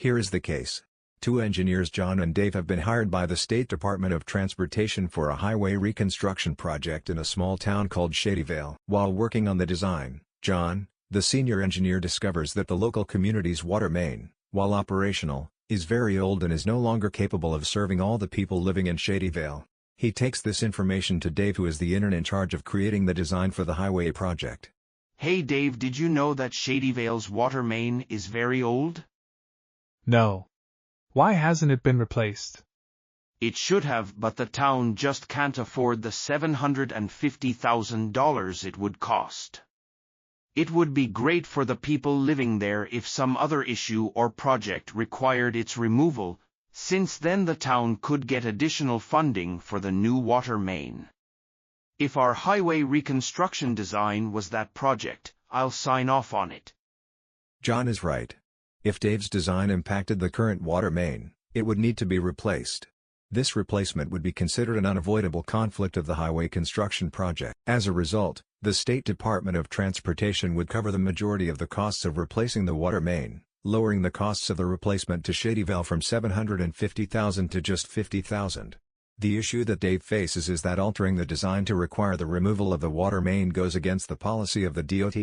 Here is the case. Two engineers John and Dave have been hired by the State Department of Transportation for a highway reconstruction project in a small town called Shadyvale. While working on the design, John, the senior engineer, discovers that the local community's water main, while operational, is very old and is no longer capable of serving all the people living in Shadyvale. He takes this information to Dave, who is the intern in charge of creating the design for the highway project. Hey Dave, did you know that Shadyvale's water main is very old? No. Why hasn't it been replaced? It should have, but the town just can't afford the $750,000 it would cost. It would be great for the people living there if some other issue or project required its removal, since then the town could get additional funding for the new water main. If our highway reconstruction design was that project, I'll sign off on it. John is right. If Dave's design impacted the current water main, it would need to be replaced. This replacement would be considered an unavoidable conflict of the highway construction project. As a result, the State Department of Transportation would cover the majority of the costs of replacing the water main, lowering the costs of the replacement to Shadyvale from $750,000 to just $50,000. The issue that Dave faces is that altering the design to require the removal of the water main goes against the policy of the DOT.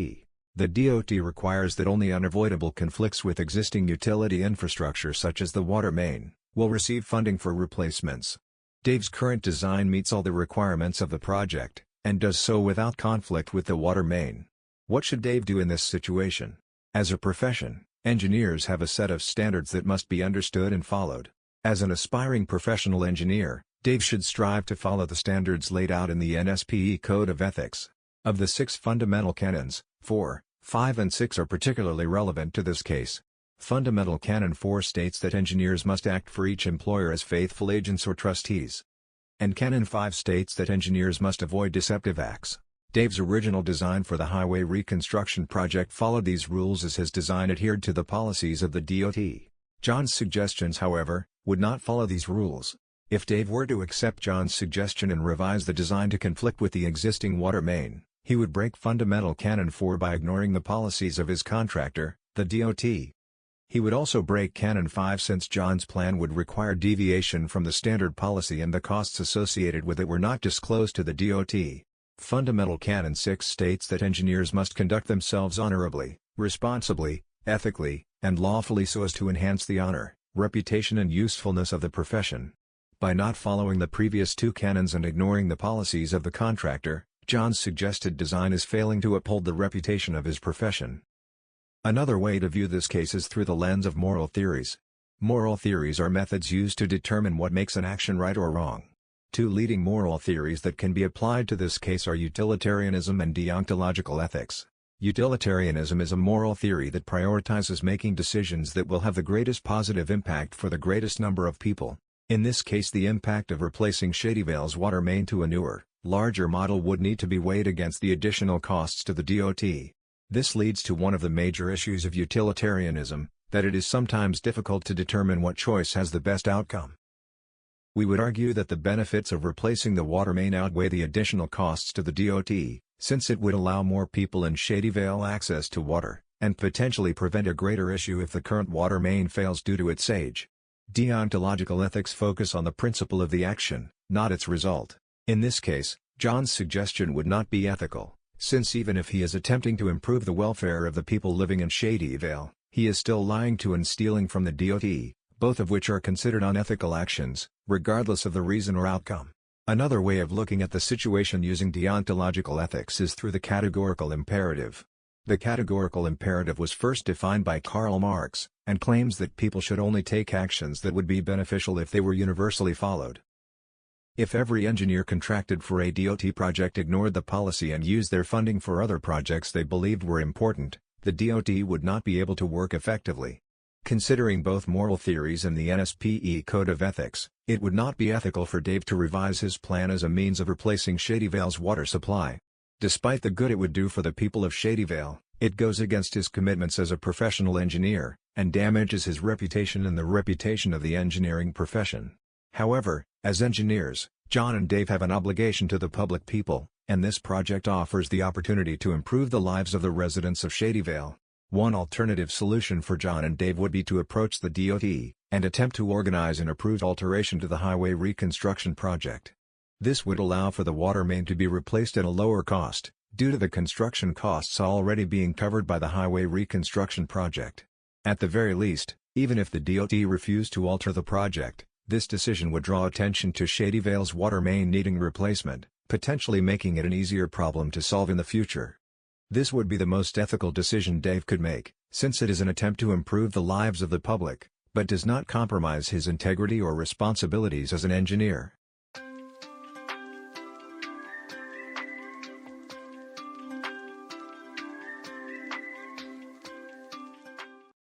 The DOT requires that only unavoidable conflicts with existing utility infrastructure such as the water main will receive funding for replacements. Dave's current design meets all the requirements of the project, and does so without conflict with the water main. What should Dave do in this situation? As a profession, engineers have a set of standards that must be understood and followed. As an aspiring professional engineer, Dave should strive to follow the standards laid out in the NSPE Code of Ethics. Of the 6 fundamental canons, 4, 5 and 6 are particularly relevant to this case. Fundamental Canon 4 states that engineers must act for each employer as faithful agents or trustees. And Canon 5 states that engineers must avoid deceptive acts. Dave's original design for the highway reconstruction project followed these rules as his design adhered to the policies of the DOT. John's suggestions, however, would not follow these rules. If Dave were to accept John's suggestion and revise the design to conflict with the existing water main, he would break Fundamental Canon 4 by ignoring the policies of his contractor, the DOT. He would also break Canon 5 since John's plan would require deviation from the standard policy and the costs associated with it were not disclosed to the DOT. Fundamental Canon 6 states that engineers must conduct themselves honorably, responsibly, ethically, and lawfully so as to enhance the honor, reputation and usefulness of the profession. By not following the previous 2 canons and ignoring the policies of the contractor, John's suggested design is failing to uphold the reputation of his profession. Another way to view this case is through the lens of moral theories. Moral theories are methods used to determine what makes an action right or wrong. 2 leading moral theories that can be applied to this case are utilitarianism and deontological ethics. Utilitarianism is a moral theory that prioritizes making decisions that will have the greatest positive impact for the greatest number of people. In this case, the impact of replacing Shadyvale's water main to a newer, larger model would need to be weighed against the additional costs to the DOT. This leads to one of the major issues of utilitarianism, that it is sometimes difficult to determine what choice has the best outcome. We would argue that the benefits of replacing the water main outweigh the additional costs to the DOT, since it would allow more people in Shadyvale access to water, and potentially prevent a greater issue if the current water main fails due to its age. Deontological ethics focus on the principle of the action, not its result. In this case, John's suggestion would not be ethical, since even if he is attempting to improve the welfare of the people living in Shadyvale, he is still lying to and stealing from the DOT, both of which are considered unethical actions, regardless of the reason or outcome. Another way of looking at the situation using deontological ethics is through the categorical imperative. The categorical imperative was first defined by Karl Marx, and claims that people should only take actions that would be beneficial if they were universally followed. If every engineer contracted for a DOT project ignored the policy and used their funding for other projects they believed were important, the DOT would not be able to work effectively. Considering both moral theories and the NSPE Code of Ethics, it would not be ethical for Dave to revise his plan as a means of replacing Shadyvale's water supply. Despite the good it would do for the people of Shadyvale, it goes against his commitments as a professional engineer, and damages his reputation and the reputation of the engineering profession. However, as engineers, John and Dave have an obligation to the public people, and this project offers the opportunity to improve the lives of the residents of Shadyvale. One alternative solution for John and Dave would be to approach the DOT and attempt to organize an approved alteration to the highway reconstruction project. This would allow for the water main to be replaced at a lower cost, due to the construction costs already being covered by the highway reconstruction project. At the very least, even if the DOT refused to alter the project, this decision would draw attention to Shady Vale's water main needing replacement, potentially making it an easier problem to solve in the future. This would be the most ethical decision Dave could make, since it is an attempt to improve the lives of the public, but does not compromise his integrity or responsibilities as an engineer.